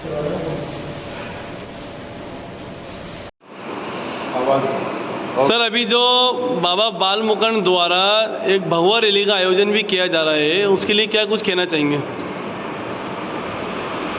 Sir, अभी जो बाबा बाल मुकुंद द्वारा एक भगवा रैली का आयोजन भी किया जा रहा है, उसके लिए क्या कुछ कहना चाहेंगे?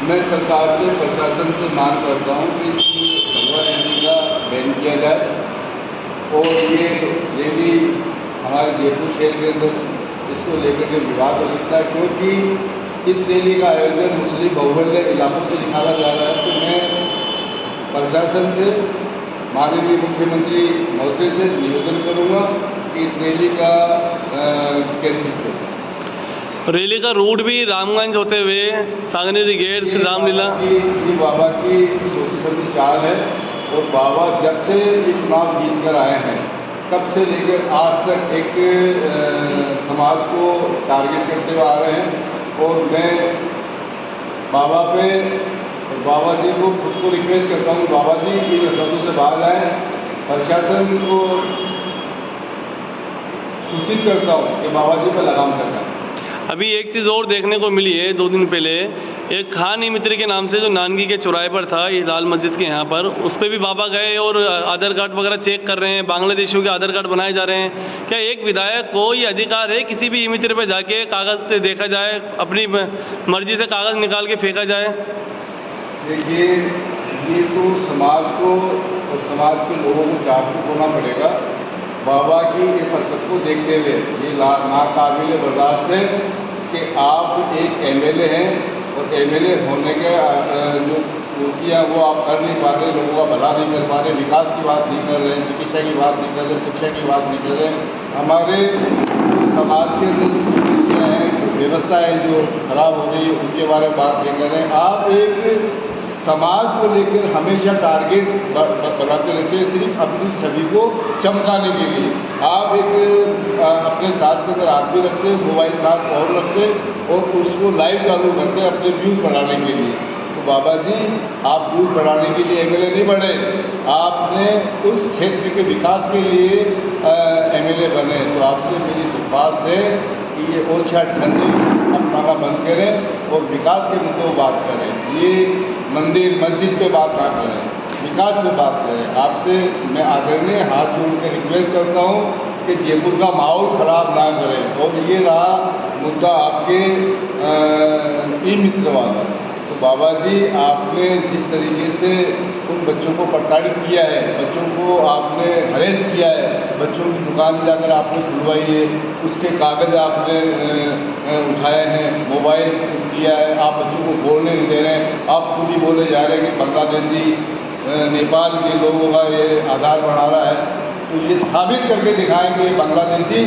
मैं सरकार से, प्रशासन से मांग करता हूँ कि भगवा रैली का बैन किया जाए और ये रैली हमारे जयपुर शहर के अंदर इसको लेकर के विवाद हो सकता है, क्योंकि इस रैली का आयोजन मुस्लिम बहुल्य इलाकों से निकाला जा रहा है। तो मैं प्रशासन से, माननीय मुख्यमंत्री महोदय से निवेदन करूंगा कि इस रैली का कैंसिल करें। रैली का रूट भी रामगंज होते हुए सांगनेरी गेट से रामलीला। ये बाबा की सोची समझी चाल है और बाबा जब से ये चुनाव जीत कर आए हैं तब से लेकर आज तक एक समाज को टारगेट करते हुए आ रहे हैं। और मैं बाबा पे, बाबा जी को खुद को रिक्वेस्ट करता हूँ, बाबा जी इन हरकतों से बाहर आए। प्रशासन को सूचित करता हूँ कि बाबा जी पर लगाम कसा। अभी एक चीज़ और देखने को मिली है, 2 दिन पहले एक खान मित्र के नाम से जो नानगी के चौराहे पर था, ये लाल मस्जिद के यहाँ पर, उस पर भी बाबा गए और आधार कार्ड वगैरह चेक कर रहे हैं, बांग्लादेशियों के आधार कार्ड बनाए जा रहे हैं। क्या एक विधायक को ये अधिकार है किसी भी मित्र पर जाके कागज़ से देखा जाए, अपनी मर्जी से कागज़ निकाल के फेंका जाए? देखिए, ये तो समाज को और समाज के लोगों को जागरूक होना पड़ेगा। बाबा की इस हरकत को देखते हुए ये नाकाबिल बर्दाश्त है कि आप एक एमएलए हैं और एमएलए होने के जो पूर्तियाँ वो आप कर नहीं पा रहे, लोगों का भला नहीं कर पा रहे, विकास की बात नहीं कर रहे हैं, चिकित्सा की बात नहीं कर रहे, शिक्षा की बात नहीं कर रहे। हमारे समाज के अंदर जो कुरीतियाँ हैं, व्यवस्था है जो खराब हो गई, उनके बारे में बात नहीं कर रहे हैं। आप एक समाज को लेकर हमेशा टारगेट बनाते रहते हैं, सिर्फ अपनी छवि को चमकाने के लिए। आप एक अपने साथ के अंदर आदमी रखते हैं, मोबाइल साथ और रखते हैं और उसको लाइव चालू करते हैं अपने व्यूज़ बढ़ाने के लिए। तो बाबा जी, आप व्यूज़ बढ़ाने के लिए एमएलए नहीं बने, आपने उस क्षेत्र के विकास के लिए एमएलए बने। तो आपसे मेरी दरख्वास्त है कि ये ओछा ठंडी अपनाना बंद करें और विकास के मुद्दों पर बात करें। ये मंदिर मस्जिद पे बात ना करें, विकास पे बात करें। आपसे मैं आदरणीय हाथ जोड़ कर रिक्वेस्ट करता हूँ कि जयपुर का माहौल खराब ना करें। और ये रहा मुद्दा आपके ई मित्र वाला, तो बाबा जी आपने जिस तरीके से उन बच्चों को प्रताड़ित किया है, बच्चों को आपने हरेस किया है, बच्चों की दुकान जाकर आपने खुलवाई है, उसके कागज़ आपने उठाए हैं, मोबाइल दिया है, आप बच्चों को बोलने नहीं दे रहे हैं। आप खुद ही बोले जा रहे हैं कि बांग्लादेशी नेपाल के लोगों का ये आधार बढ़ा रहा है। तो ये साबित करके दिखाएं कि बांग्लादेशी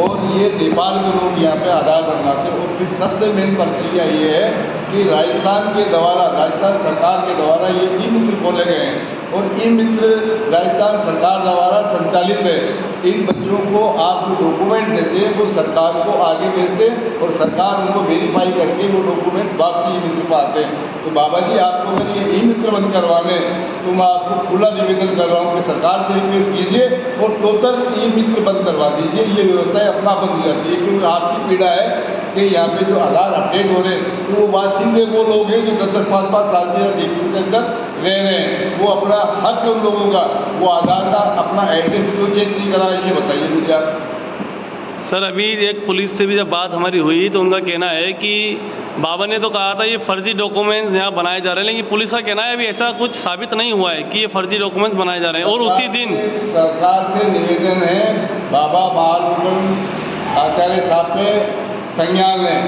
और ये नेपाल के लोग यहाँ पे आधार बनवाते हैं। और फिर सबसे मेन प्रक्रिया ये है कि राजस्थान के द्वारा, राजस्थान सरकार के द्वारा ये ई मित्र खोले गए हैं और ई मित्र राजस्थान सरकार द्वारा संचालित है। इन बच्चों को आप जो डॉक्यूमेंट्स देते हैं वो सरकार को आगे भेजते हैं और सरकार उनको वेरीफाई करके वो डॉक्यूमेंट्स वापसी ई मित्र पर आते हैं। तो बाबा जी, आपको अगर ये ई मित्र बंद करवाने, तो मैं आपको खुला निवेदन कर रहा हूँ कि सरकार से रिक्वेस्ट कीजिए और टोटल ई मित्र बंद करवा दीजिए। ये व्यवस्थाएं अपना बंद हो जाती है, क्योंकि आपकी पीड़ा है कि यहाँ पे जो आधार अपडेट हो रहे हैं तो वो वासिंदे वो लोग हैं जो 10-10, 5-5 साल से जयपुर के अंदर रह रहे हैं। वो अपना हक है उन लोगों का, वो आधार का अपना एड्रेस क्यों चेंज नहीं करा, ये बताइए मुझे आप। सर, अभी एक पुलिस से भी जब बात हमारी हुई तो उनका कहना है कि बाबा ने तो कहा था ये फर्जी डॉक्यूमेंट्स यहाँ बनाए जा रहे हैं, लेकिन पुलिस का कहना है अभी ऐसा कुछ साबित नहीं हुआ है कि ये फर्जी डॉक्यूमेंट्स बनाए जा रहे हैं। और उसी दिन सरकार से निवेदन है, बाबा बाल मुकुंद आचार्य साहब पे संज्ञान लें,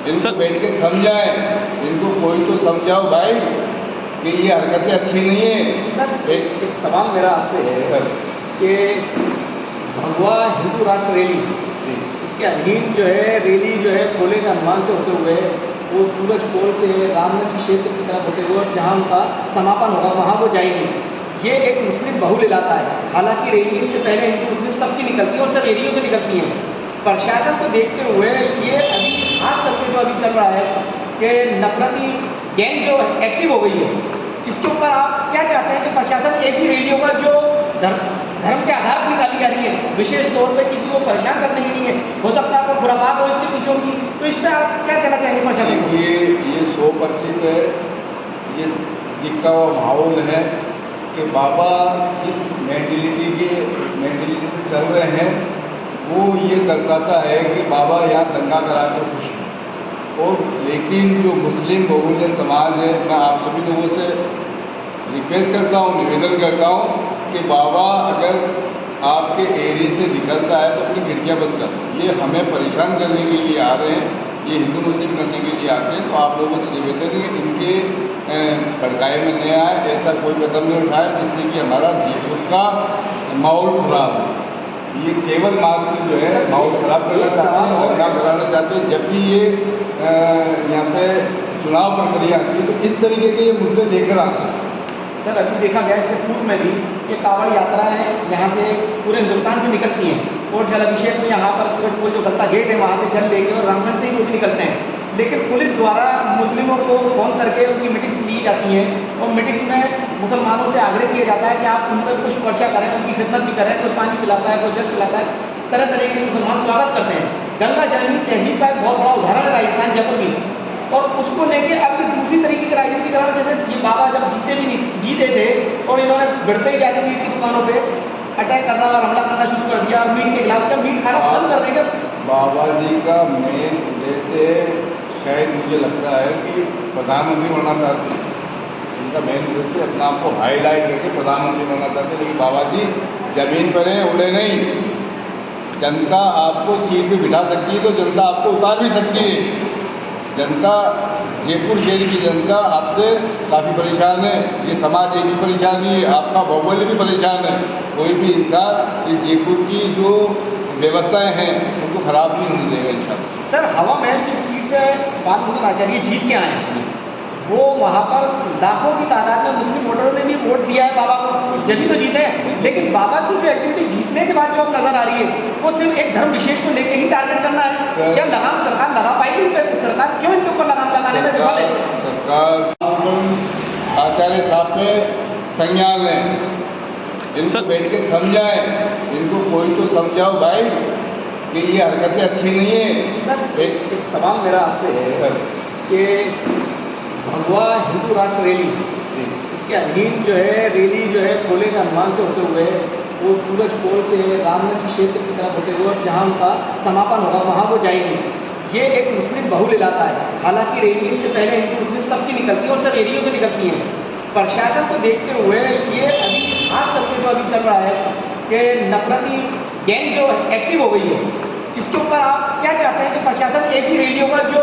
इनको बैठ के समझाएं, इनको कोई तो समझाओ भाई कि ये हरकतें अच्छी नहीं है। सर, एक सवाल मेरा आपसे है सर कि भगवा हिंदू राष्ट्र रैली, इसके अधीन जो है रैली जो है खोले के अनुमान से होते हुए वो सूरज पोल से रामगंज क्षेत्र की तरफ होते हुए जहाँ उनका समापन होगा वहाँ वो जाएंगे। ये एक मुस्लिम बहुल इलाका है, हालांकि रैली इससे पहले हिंदू मुस्लिम सबकी निकलती है और सब रैलियों से निकलती हैं। प्रशासन को देखते हुए ये अभी खास करके जो अभी चल रहा है कि नफरती गैंग जो एक्टिव हो गई है, इसके ऊपर आप क्या चाहते हैं कि प्रशासन ऐसी रैलियों का जो धर्म के आधार पर निकाली जा रही है, विशेष तौर पे किसी को परेशान करने के लिए, हो सकता है आपको खुरापात हो इसके पीछे होगी, तो इस पर आप क्या कहना चाहेंगे प्रशासन को? ये 100% है ये दिखता हुआ माहौल है कि बाबा इस मेंटलिटी से चल रहे हैं, वो ये दर्शाता है कि बाबा यहाँ दंगा करा कर खुश हैं। और लेकिन जो मुस्लिम बहुल्य समाज है, मैं आप सभी लोगों से रिक्वेस्ट करता हूँ, निवेदन करता हूँ कि बाबा अगर आपके एरिया से निकलता है तो अपनी खिड़कियाँ बंद कर दो। ये हमें परेशान करने के लिए आ रहे हैं, ये हिंदू मुस्लिम करने के लिए आते हैं। तो आप लोगों से निवेदन है कि इनके भड़काए में नहीं आए, ऐसा कोई कदम नहीं उठाए जिससे कि हमारा जीवन का माहौल खराब हो। ये केवल मात्र जो है माहौल खराब करना चाहते हैं, दंगा कराना चाहते हैं। जब भी ये यहाँ पे चुनाव प्रक्रिया आती है तो इस तरीके के ये मुद्दे लेकर आते हैं। सर अभी देखा गया इससे पूर्व में भी ये कांवड़ यात्राएं यहाँ से पूरे हिंदुस्तान से निकलती हैं और जलाभिषेक में यहाँ पर सूरजपुर जो गलता गेट है वहाँ से जल लेके और रामगंज से ही लोग निकलते हैं। लेकिन पुलिस द्वारा मुस्लिमों को फ़ोन करके उनकी मीटिंग्स ली जाती हैं और मीटिंग्स में मुसलमानों से आग्रह किया जाता है कि आप उन पर कुछ पर्चा करें, उनकी खिदमत भी करें। कोई पानी पिलाता है, कोई जल पिलाता है, तरह तरह के मुसलमान स्वागत करते हैं। गंगा जमुनी तहजीब का एक बहुत बड़ा उदाहरण है राजस्थान जयपुर में। और उसको लेके अब दूसरी तरीके की राजनीति करा, जैसे ये बाबा जब जीते थे और इन्होंने बढ़ते ही जाके मीट की दुकानों पे अटैक करना और हमला करना शुरू कर दिया और मीट के खिलाफ क्या मीट खाना बंद कर देंगे। बाबा जी का मेन उद्देश्य शायद मुझे लगता है कि प्रधानमंत्री बनना चाहते हैं। इनका मेन उद्देश्य अपना आप को हाईलाइट करके प्रधानमंत्री बनना चाहते हैं। लेकिन बाबा जी जमीन पर हैं, उड़े नहीं। जनता आपको सीट पे बिठा सकती है तो जनता आपको उतार भी सकती है। जनता, जयपुर शहर की जनता आपसे काफ़ी परेशान है, ये समाज एक भी परेशान है, आपका भौगोलिक भी परेशान है। कोई भी इंसान इस जयपुर की जो व्यवस्थाएं हैं उनको ख़राब नहीं होने देगा इंशाल्लाह। सर हवा महल जिस सीट से बालमुकुंद आचार्य जीत के आए हैं, वो वहाँ पर लाखों की तादाद में मुस्लिम वोटरों ने भी वोट दिया है बाबा को, जब तो जीते हैं। लेकिन बाबा की जो एक्टिविटी जीतने के बाद जो अब नजर आ रही है वो सिर्फ एक धर्म विशेष को लेकर ही टारगेट करना है। क्या लगाम सरकार लगा पाएगी? सरकार क्यों इनके ऊपर लगाम लगाने में विफल है? सरकार आचार्य साहब पे संज्ञान लें, इनको बैठ के समझाएं, इनको कोई तो समझाओ भाई कि ये हरकतें अच्छी नहीं है। सर एक सवाल मेरा आपसे है सर कि भगवा हिंदू राष्ट्र रैली, इसके अधीन जो है रैली जो है खोले के अनुमान से होते हुए वो सूरज पोल से रामगंज क्षेत्र की तरफ होते हुए जहाँ उनका समापन होगा वहाँ वो जाएंगे। ये एक मुस्लिम बहुल इलाका है। हालांकि रैली इससे पहले हिंदू मुस्लिम सबकी निकलती है और सब एरियो से निकलती हैं। प्रशासन को देखते हुए ये अभी खास करके जो अभी चल रहा है कि नफरती गैंग जो एक्टिव हो गई है, इसके ऊपर आप क्या चाहते हैं कि प्रशासन ऐसी रैलियों का जो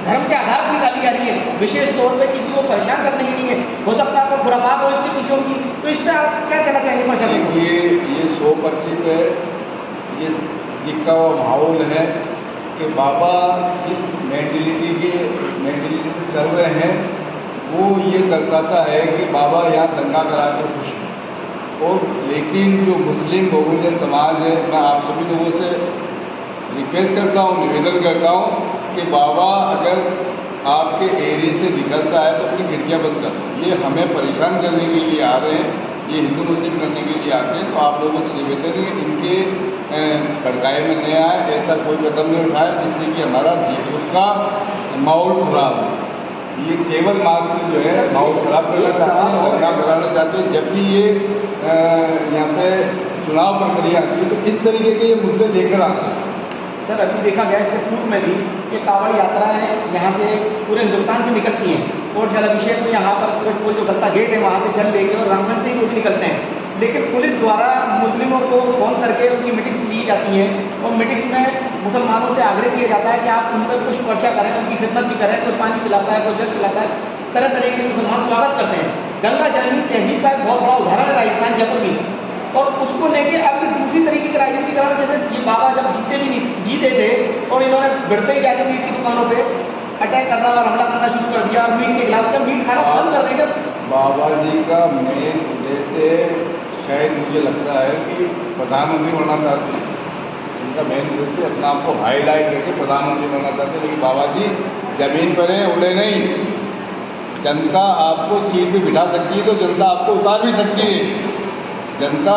धर्म के आधार पर निकाली जा रही है, विशेष तौर पे किसी को परेशान करने के लिए, हो सकता है आपको खुरापात हो इसके पीछे होगी, तो इस पर आप क्या कहना चाहेंगे प्रशासन को? ये 100% है, ये दिखता हुआ माहौल है कि बाबा इस मेंटलिटी से चल रहे हैं, वो ये दर्शाता है कि बाबा यहाँ दंगा करा कर खुश हैं। और लेकिन जो मुस्लिम बहुल्य समाज है, मैं आप सभी लोगों से रिक्वेस्ट करता हूँ, निवेदन करता हूँ कि बाबा अगर आपके एरिया से निकलता है तो अपनी खिड़कियाँ बंद कर दो। ये हमें परेशान करने के लिए आ रहे हैं, ये हिंदू मुस्लिम करने के लिए आते हैं। तो आप लोगों से निवेदन है कि इनके भड़काए में नहीं आए, ऐसा कोई कदम नहीं उठाए जिससे कि हमारा जीवन का माहौल खराब हो। ये केवल मात्र जो है माहौल खराब करना चाहते हैं, दंगा कराना चाहते हैं। जब भी ये यहाँ पे चुनाव प्रक्रिया आती है तो इस तरीके के ये मुद्दे लेकर आते हैं। सर अभी देखा गया इससे पूर्व में भी ये कांवड़ यात्राएं यहाँ से पूरे हिंदुस्तान से निकलती हैं और जलाभिषेक में यहाँ पर सूरजपुर जो गलता गेट है वहाँ से जल लेके और रामगंज से ही लोग निकलते हैं। लेकिन पुलिस द्वारा मुस्लिमों को फ़ोन करके उनकी मीटिंग्स ली जाती हैं और मीटिंग्स में मुसलमानों से आग्रह किया जाता है कि आप उन पर कुछ पर्चा करें, उनकी खिदमत भी करें। कोई पानी पिलाता है, कोई जल पिलाता है, तरह तरह के मुसलमान स्वागत करते हैं। गंगा जमुनी तहजीब का एक बहुत बड़ा उदाहरण है राजस्थान जयपुर में। और उसको लेके अब दूसरी तरीके की राजनीति करा, जैसे ये बाबा जब जीते थे और इन्होंने बढ़ते ही जाके मीट की दुकानों पे अटैक करना और हमला करना शुरू कर दिया और मीट के खिलाफ क्या मीट खाना बंद कर देंगे। बाबा जी का मेन उद्देश्य शायद मुझे लगता है कि प्रधानमंत्री बनना चाहते हैं। इनका मेन उद्देश्य अपना आप को हाईलाइट करके प्रधानमंत्री बनना चाहते हैं। लेकिन बाबा जी जमीन पर हैं, उड़े नहीं। जनता आपको सीट पे बिठा सकती है तो जनता आपको उतार भी सकती है। जनता,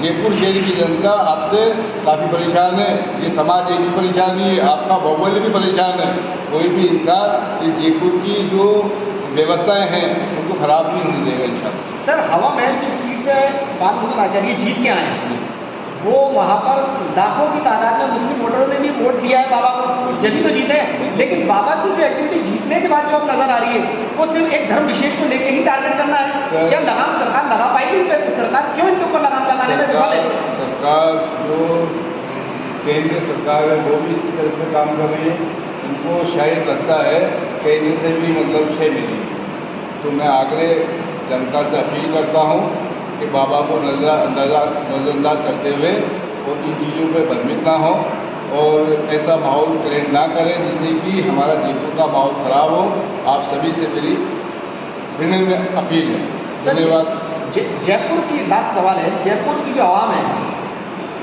जयपुर शहर की जनता आपसे काफ़ी परेशान है, ये समाज एक भी परेशान है, आपका भौगोलिक भी परेशान है। कोई भी इंसान इस जयपुर की जो व्यवस्थाएं हैं उनको खराब नहीं होने देगा इंशाल्लाह। सर हवा महल जिस सीट से बाल मुकुंद आचार्य जीत के आए हैं, वो वहाँ पर लाखों की तादाद में मुस्लिम वोटरों ने भी वोट दिया है बाबा को, जभी तो जीते हैं। लेकिन बाबा की जो एक्टिविटी जीतने के बाद जो अब नजर आ रही है, वो सिर्फ एक धर्म विशेष को लेकर ही टारगेट करना है। क्या लगाम सरकार लगा पाएगी? तो सरकार क्यों इनके ऊपर लगाम लगाने में विफल है? सरकार जो केंद्रीय सरकार है वो भी इसी तरह से काम कर रही है। उनको शायद लगता है कि इनसे भी मतलब शय मिली। तो मैं आगे जनता से अपील करता हूँ कि बाबा को नज़रअंदाज करते हुए और इन चीज़ों पर भ्रमित ना हो और ऐसा माहौल क्रिएट ना करें जिससे कि हमारा जयपुर का माहौल ख़राब हो। आप सभी से मेरी विनम्र में अपील है। धन्यवाद। जयपुर की लास्ट सवाल है, जयपुर की जो आवाम है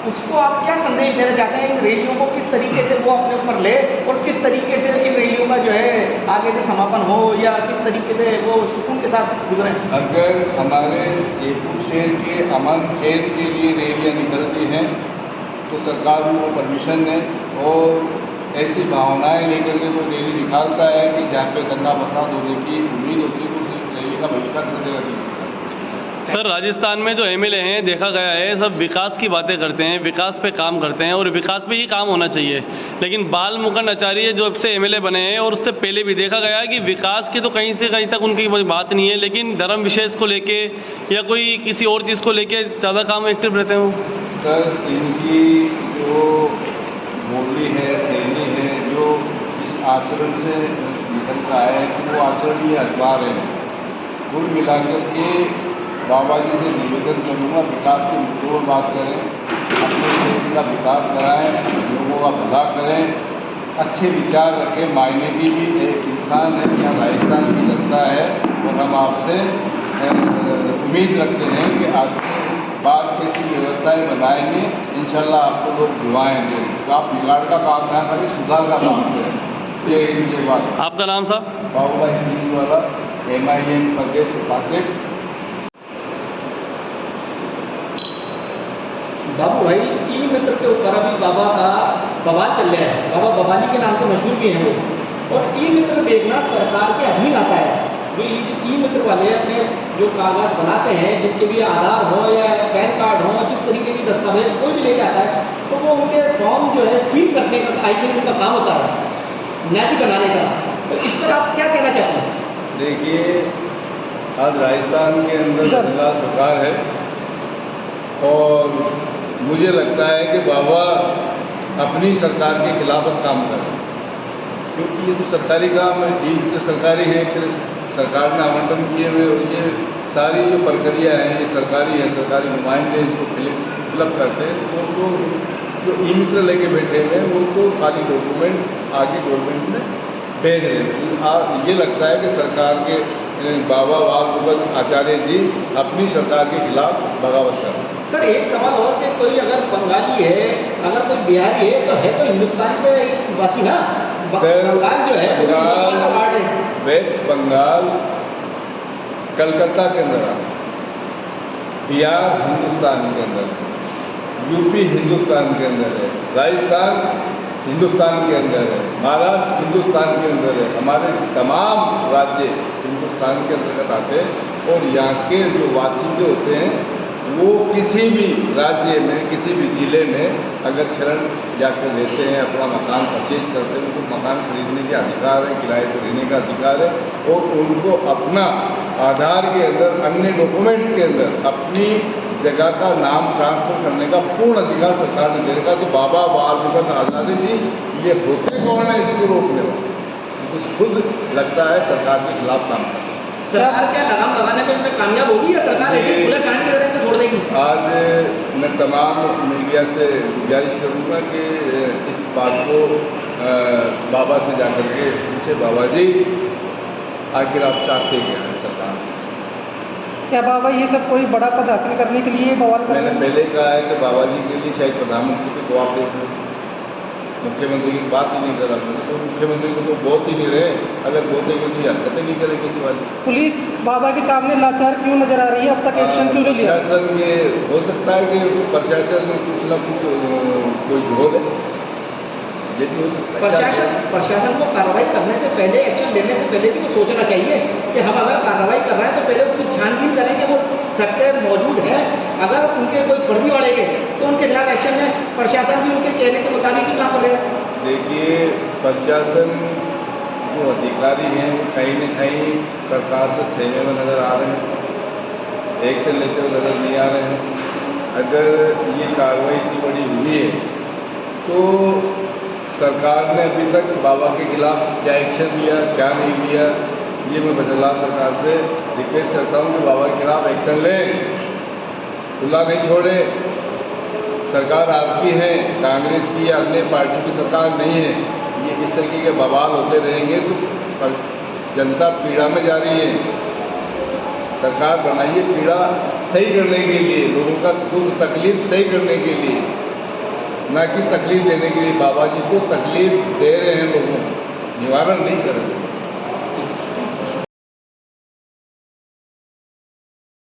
उसको आप क्या संदेश देना चाहते हैं? इन रैलियों को किस तरीके से वो अपने ऊपर ले और किस तरीके से इन रैलियों का जो है आगे से समापन हो या किस तरीके से वो सुकून के साथ गुजरे? अगर हमारे जयपुर शहर के अमन चैन के लिए रैलियाँ निकलती हैं तो सरकार को परमिशन है और ऐसी भावनाएं लेकर के कोई रैली निकालता है कि जहाँ पे दंगा फसाद होने की उम्मीद होती है तो उस रैली का बहिष्कार कर देगा। सर राजस्थान में जो एमएलए हैं देखा गया है सब विकास की बातें करते हैं, विकास पे काम करते हैं और विकास पे ही काम होना चाहिए। लेकिन बाल मुकुंद आचार्य जो अब से एमएलए बने हैं और उससे पहले भी देखा गया है कि विकास की तो कहीं से कहीं तक उनकी बात नहीं है, लेकिन धर्म विशेष को लेके या कोई किसी और चीज़ को लेके ज़्यादा काम एक्टिव रहते हैं। सर इनकी जो बोली है, शैली है, जो इस आचरण से निकल रहा है कि वो आचरण ये अजमा रहे हैं। कुल मिलाकर के बाबा जी से निवेदन करूँगा विकास के मुद्दों पर बात करें, अपने क्षेत्र का विकास कराएं, लोगों का भला करें, अच्छे विचार रखें। मायने की भी एक इंसान है, यहाँ राजस्थान की जनता है और हम आपसे उम्मीद रखते हैं कि आज के बाद ऐसी व्यवस्थाएं बनाएंगे। इंशाल्लाह आपको लोग दुआएंगे तो आप बिगाड़ का काम ना करें, सुधार का काम करें। ये बात। आपका नाम साहब? बाबूभाई सिंह वाला MIM प्रदेश उपाध्यक्ष। बाबू भाई ई मित्र के ऊपर अभी बाबा का बवाल चल रहा है, बाबा बवाली के नाम से मशहूर भी हैं वो, और ई मित्र देखना सरकार के अधीन आता है। जो ई मित्र वाले अपने जो कागज बनाते हैं, जिनके भी आधार हो या पैन कार्ड हो, जिस तरीके की दस्तावेज कोई भी लेके आता है तो वो उनके फॉर्म जो है फिल करने का आई थिंक उनका काम होता है, न कि बनाने का। तो इस पर आप क्या कहना चाहते हैं? देखिए आज राजस्थान के अंदर जिला सरकार है और मुझे लगता है कि बाबा अपनी सरकार के खिलाफ काम कर रहे हैं, क्योंकि ये तो सरकारी काम है, ये तो सरकारी है, फिर सरकार ने आवंटन किए हुए और ये सारी जो प्रक्रिया है ये सरकारी है, सरकारी नुमाइंदे इसको फिलअप करते हैं। तो जो ई मित्र लेके बैठे हुए हैं उनको खाली डॉक्यूमेंट आगे गवर्नमेंट में भेज रहे हैं। ये लगता है कि सरकार के बाबा बाल मुकुंद आचार्य जी अपनी सरकार के खिलाफ बगावत कर रहे हैं। सर एक सवाल और कि कोई अगर बंगाली है, अगर कोई बिहारी है तो हिंदुस्तान के वासी ना। बंगाल जो है हिंदुस्तान का पार्ट है। वेस्ट बंगाल कलकत्ता के अंदर है, बिहार हिंदुस्तान के अंदर है, यूपी हिंदुस्तान के अंदर है, राजस्थान हिंदुस्तान के अंदर है, महाराष्ट्र हिंदुस्तान के अंदर है। हमारे तमाम राज्य हिंदुस्तान के अंतर्गत आते हैं और यहाँ के जो वासी जो होते हैं वो किसी भी राज्य में, किसी भी ज़िले में अगर शरण जाकर रहते हैं, अपना मकान परचेज करते हैं, उनको मकान खरीदने के अधिकार है, किराए से रहने का अधिकार है और उनको अपना आधार के अंदर, अन्य डॉक्यूमेंट्स के अंदर अपनी जगह का नाम ट्रांसफर करने का पूर्ण अधिकार सरकार ने दे रखा। तो बाबा बाल मुकुंद आचार्य जी ये होते कौन है इसको रोकने वाले? तो खुद लगता है सरकार के खिलाफ काम कर रहे हैं। सरकार क्या लगाम लगाने में इनमें कामयाब होगी या सरकार ऐसे खुले साइन के तरह छोड़ देगी? आज मैं तमाम मीडिया से गुजारिश करूँगा कि इस बात को बाबा से जाकर के पूछे, बाबा जी आखिर आप चाहते क्या हैं सरकार से? क्या बाबा ये सब कोई बड़ा पद हासिल करने के लिए बवाल कर रहे हैं? मैंने पहले ही कहा है कि बाबा जी के लिए शायद प्रधानमंत्री को कोऑपरेट, मुख्यमंत्री की बात ही नहीं कर रहा था, तो मुख्यमंत्री को तो बहुत ही नहीं रहे, अगर बोलते तो ये हरकतें नहीं करें किसी बात। पुलिस बाबा के सामने लाचार क्यों नजर आ रही है? अब तक एक्शन क्यों नहीं लिया? प्रशासन ये हो सकता है कि प्रशासन में कुछ ना कुछ कोई झोल है, ये भी हो सकता है। प्रशासन को कार्रवाई करने से पहले, एक्शन लेने से पहले भी तो सोचना चाहिए कि हम अगर कार्रवाई कर रहे हैं तो पहले उसकी छानबीन करें कि वो तथ्य मौजूद है। अगर उनके कोई फर्जीवाड़े के तो उनके खिलाफ एक्शन है। प्रशासन भी उनके कहने के मुताबिक ही काम करेगा। देखिए, प्रशासन जो अधिकारी हैं वो कहीं न कहीं सरकार से सहमे में नज़र आ रहे हैं, एक्शन लेते हुए नज़र नहीं आ रहे हैं। अगर ये कार्रवाई इतनी बड़ी हुई है तो सरकार ने अभी तक बाबा के खिलाफ क्या एक्शन लिया, क्या नहीं लिया, ये मैं बदला सरकार से रिक्वेस्ट करता हूँ कि बाबा के खिलाफ एक्शन लें, खुला नहीं छोड़े। सरकार आपकी है, कांग्रेस की या अन्य पार्टी की सरकार नहीं है। ये इस तरीके के बवाल होते रहेंगे तो जनता पीड़ा में जा रही है। सरकार बनाइए पीड़ा सही करने के लिए, लोगों का दुख तकलीफ सही करने के लिए, ना कि तकलीफ देने के लिए। बाबा जी को तकलीफ दे रहे हैं लोगों को, निवारण नहीं कर रहे।